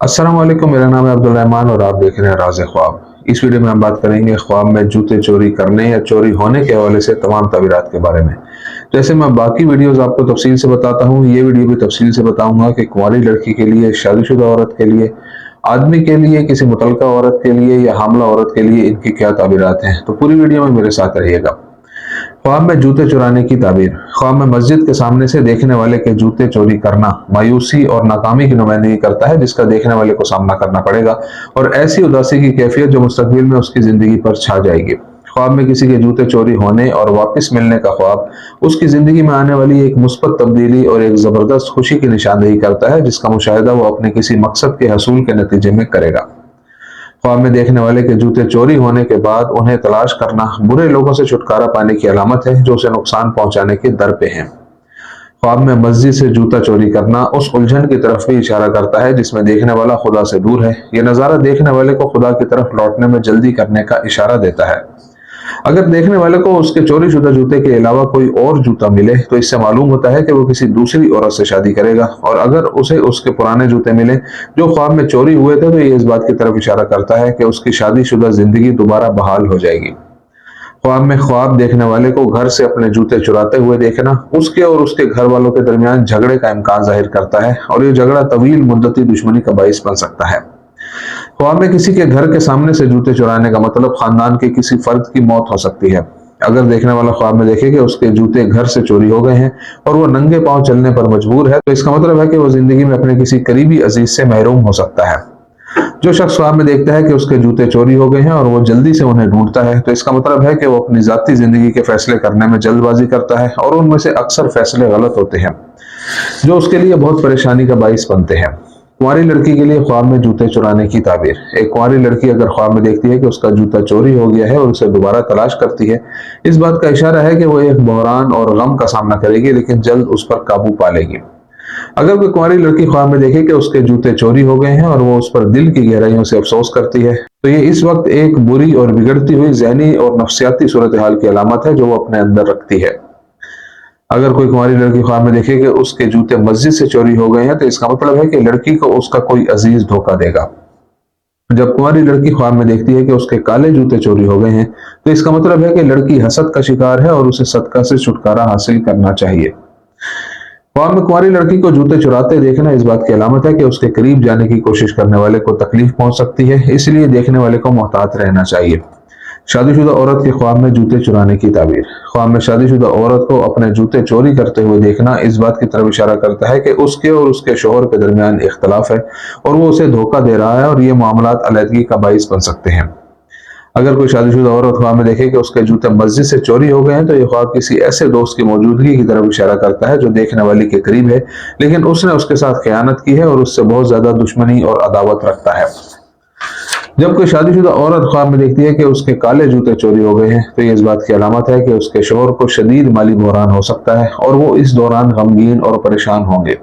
अस्सलाम वालेकुम, मेरा नाम है अब्दुल रहमान और आप देख रहे हैं राज़ ख्वाब। इस वीडियो में हम बात करेंगे ख्वाब में जूते चोरी करने या चोरी होने के हवाले से तमाम ताबीरात के बारे में। जैसे मैं बाकी वीडियोस आपको तफसील से बताता हूँ, ये वीडियो भी तफसील से बताऊंगा कि कुंवारी लड़की के लिए, शादीशुदा औरत के लिए, आदमी के लिए, किसी मुतल्लका औरत के लिए या हामला औरत के लिए इनकी क्या ताबीरात हैं। तो पूरी वीडियो में मेरे साथ रहिएगा। ख्वाब में जूते चुराने की ताबीर। ख्वाब में मस्जिद के सामने से देखने वाले के जूते चोरी करना मायूसी और नाकामी की नुमाइंदगी करता है, जिसका देखने वाले को सामना करना पड़ेगा और ऐसी उदासी की कैफियत जो मुस्तकबिल में उसकी जिंदगी पर छा जाएगी। ख्वाब में किसी के जूते चोरी होने और वापस मिलने का ख्वाब उसकी जिंदगी में आने वाली एक मुस्बत तब्दीली और एक जबरदस्त खुशी की निशानदेही करता है, जिसका मुशाहिदा वो अपने किसी मकसद के हसूल के नतीजे में करेगा। ख्वाब में देखने वाले के जूते चोरी होने के बाद उन्हें तलाश करना बुरे लोगों से छुटकारा पाने की अलामत है जो उसे नुकसान पहुंचाने के दर पे हैं। ख्वाब में मस्जिद से जूता चोरी करना उस उलझन की तरफ भी इशारा करता है जिसमें देखने वाला खुदा से दूर है। यह नज़ारा देखने वाले को खुदा की तरफ लौटने में जल्दी करने का इशारा देता है। अगर देखने वाले को उसके चोरी शुदा जूते के अलावा कोई और जूता मिले तो इससे मालूम होता है कि वो किसी दूसरी औरत से शादी करेगा, और अगर उसे उसके पुराने जूते मिले जो ख्वाब में चोरी हुए थे तो ये इस बात की तरफ इशारा करता है कि उसकी शादीशुदा जिंदगी दोबारा बहाल हो जाएगी। ख्वाब में ख्वाब देखने वाले को घर से अपने जूते चुराते हुए देखना उसके और उसके घर वालों के दरमियान झगड़े का इम्कान जाहिर करता है और ये झगड़ा तवील मुद्दती दुश्मनी का बाइस बन सकता है। ख्वाब में किसी के घर के सामने से जूते चुराने का मतलब खानदान के किसी फर्द की मौत हो सकती है। अगर देखने वाला ख्वाब में देखे कि उसके जूते घर से चोरी हो गए हैं और वो नंगे पांव चलने पर मजबूर है तो इसका मतलब है कि वो जिंदगी में अपने किसी करीबी अजीज से महरूम हो सकता है। जो शख्स ख्वाब में देखता है कि उसके जूते चोरी हो गए हैं और वो जल्दी से उन्हें ढूंढता है तो इसका मतलब है कि वो अपनी जाती जिंदगी के फैसले करने में जल्दबाजी करता है और उनमें से अक्सर फैसले गलत होते हैं जो उसके लिए बहुत परेशानी का बाइस बनते हैं। कुंवारी लड़की के लिए ख्वाब में जूते चुराने की ताबीर। एक कुंवारी लड़की अगर ख्वाब में देखती है कि उसका जूता चोरी हो गया है और उसे दोबारा तलाश करती है, इस बात का इशारा है कि वो एक बहरान और गम का सामना करेगी लेकिन जल्द उस पर काबू पा लेगी। अगर कोई कुंवारी लड़की ख्वाब में देखे कि उसके जूते चोरी हो गए हैं और वो उस पर दिल की गहराइयों से अफसोस करती है तो ये इस वक्त एक बुरी और बिगड़ती हुई ज़हनी और नफ्सियाती सूरत हाल की अलामत है जो वो अपने अंदर रखती है। अगर कोई कुंवारी लड़की ख्वाब में देखे कि उसके जूते मस्जिद से चोरी हो गए हैं तो इसका मतलब है कि लड़की को उसका कोई अजीज धोखा देगा। जब कुंवारी लड़की ख्वाब में देखती है कि उसके काले जूते चोरी हो गए हैं तो इसका मतलब है कि लड़की हसद का शिकार है और उसे सदका से छुटकारा हासिल करना चाहिए। ख्वाब में कुंवारी लड़की को जूते चुराते देखना इस बात की अलामत है कि उसके करीब जाने की कोशिश करने वाले को तकलीफ पहुंच सकती है, इसलिए देखने वाले को मोहतात रहना चाहिए। शादीशुदा औरत के ख्वाब में जूते चुराने की ताबीर। ख्वाब में शादीशुदा औरत को अपने जूते चोरी करते हुए देखना इस बात की तरफ इशारा करता है कि उसके और उसके शोहर के दरमियान इख्तलाफ है और वो उसे धोखा दे रहा है और ये मामलात अलहदगी का बाइस बन सकते हैं। अगर कोई शादीशुदा औरत ख्वाब में देखे कि उसके जूते मस्जिद से चोरी हो गए हैं तो ये ख्वाब किसी ऐसे दोस्त की मौजूदगी की तरफ इशारा करता है जो देखने वाली के करीब है लेकिन उसने उसके साथ खयानत की है और उससे बहुत ज्यादा दुश्मनी और अदावत रखता है। जब कोई शादीशुदा औरत ख्वाब में देखती है कि उसके काले जूते चोरी हो गए हैं तो ये इस बात की अलामत है कि उसके शोहर को शदीद माली बहरान हो सकता है और वो इस दौरान गमगीन और परेशान होंगे।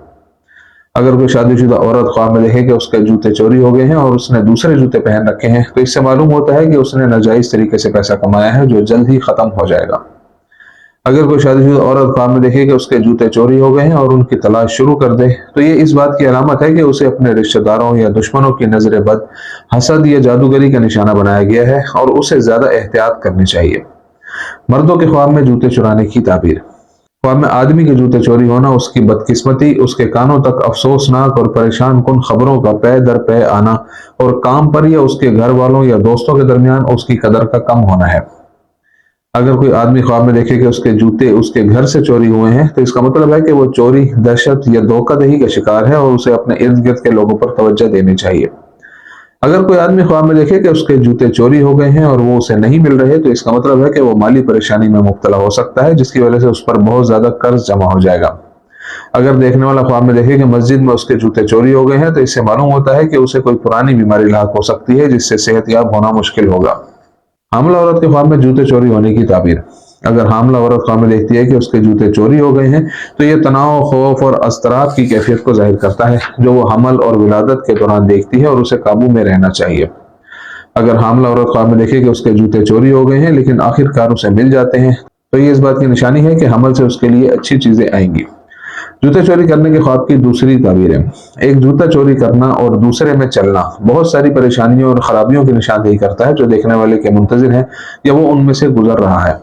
अगर कोई शादीशुदा औरत ख्वाब में देखे कि उसके जूते चोरी हो गए हैं और उसने दूसरे जूते पहन रखे हैं तो इससे मालूम होता है कि उसने नाजायज तरीके से पैसा कमाया है जो जल्द ही खत्म हो जाएगा। अगर कोई शादीशुदा औरत ख्वाब में देखे कि उसके जूते चोरी हो गए हैं और उनकी तलाश शुरू कर दे तो ये इस बात की अलामत है कि उसे अपने रिश्तेदारों या दुश्मनों की नजर बद, हसद या जादूगरी का निशाना बनाया गया है और उसे ज्यादा एहतियात करनी चाहिए। मर्दों के ख्वाब में जूते चुराने की ताबीर। ख्वाब में आदमी के जूते चोरी होना उसकी बदकिस्मती, उसके कानों तक अफसोसनाक और परेशान कुन खबरों का पे दर पे आना और काम पर या उसके घर वालों या दोस्तों के दरमियान उसकी कदर का कम होना है। अगर कोई आदमी ख्वाब में देखे कि उसके जूते उसके घर से चोरी हुए हैं तो इसका मतलब है कि वो चोरी, दहशत या धोखाधड़ी का शिकार है और उसे अपने इर्द गिर्द के लोगों पर तवज्जो देनी चाहिए। अगर कोई आदमी ख्वाब में देखे कि उसके जूते चोरी हो गए हैं और वो उसे नहीं मिल रहे तो इसका मतलब है कि वो माली परेशानी में मुब्तला हो सकता है जिसकी वजह से उस पर बहुत ज्यादा कर्ज जमा हो जाएगा। अगर देखने वाला ख्वाब में देखे कि मस्जिद में उसके जूते चोरी हो गए हैं तो इससे मालूम होता है कि उसे कोई पुरानी बीमारी लाक हो सकती है जिससे सेहतयाब होना मुश्किल होगा। हामला औरत के ख्वाब में जूते चोरी होने की ताबीर। अगर हामला औरत ख्वाब में देखती है कि उसके जूते चोरी हो गए हैं तो यह तनाव, खौफ और अस्तराब की कैफियत को जाहिर करता है जो वो हमल और विलादत के दौरान देखती है और उसे काबू में रहना चाहिए। अगर हामला औरत ख्वाब में देखे कि उसके जूते चोरी हो गए हैं लेकिन आखिरकार उसे मिल जाते हैं तो ये इस बात की निशानी है कि हमल से उसके लिए अच्छी चीजें आएंगी। जूते चोरी करने के ख्वाब की दूसरी ताबीरें। एक जूता चोरी करना और दूसरे में चलना बहुत सारी परेशानियों और खराबियों की निशानदेही करता है जो देखने वाले के मुंतजिर हैं या वो उनमें से गुजर रहा है।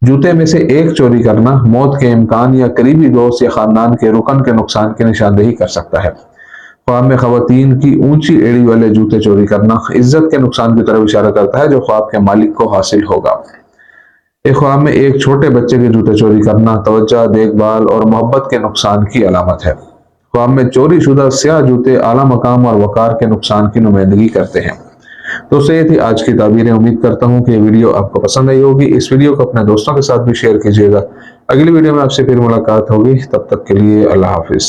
जूते में से एक चोरी करना मौत के इम्कान या करीबी दोस्त या खानदान के रुकन के नुकसान की निशानदेही कर सकता है। ख्वाब में खवातीन की ऊंची एड़ी वाले जूते चोरी करना इज्जत के नुकसान की तरफ इशारा करता है जो ख्वाब के मालिक को हासिल होगा। एक ख्वाब में एक छोटे बच्चे के जूते चोरी करना तवज्जो, देखभाल और मोहब्बत के नुकसान की अलामत है। ख्वाब में चोरी शुदा स्याह जूते आला मकाम और वकार के नुकसान की नुमाइंदगी करते हैं। दोस्तों, ये थी आज की ताबीरें। उम्मीद करता हूँ कि ये वीडियो आपको पसंद आई होगी। इस वीडियो को अपने दोस्तों के साथ भी शेयर कीजिएगा। अगली वीडियो में आपसे फिर मुलाकात होगी, तब तक के लिए अल्लाह हाफिज।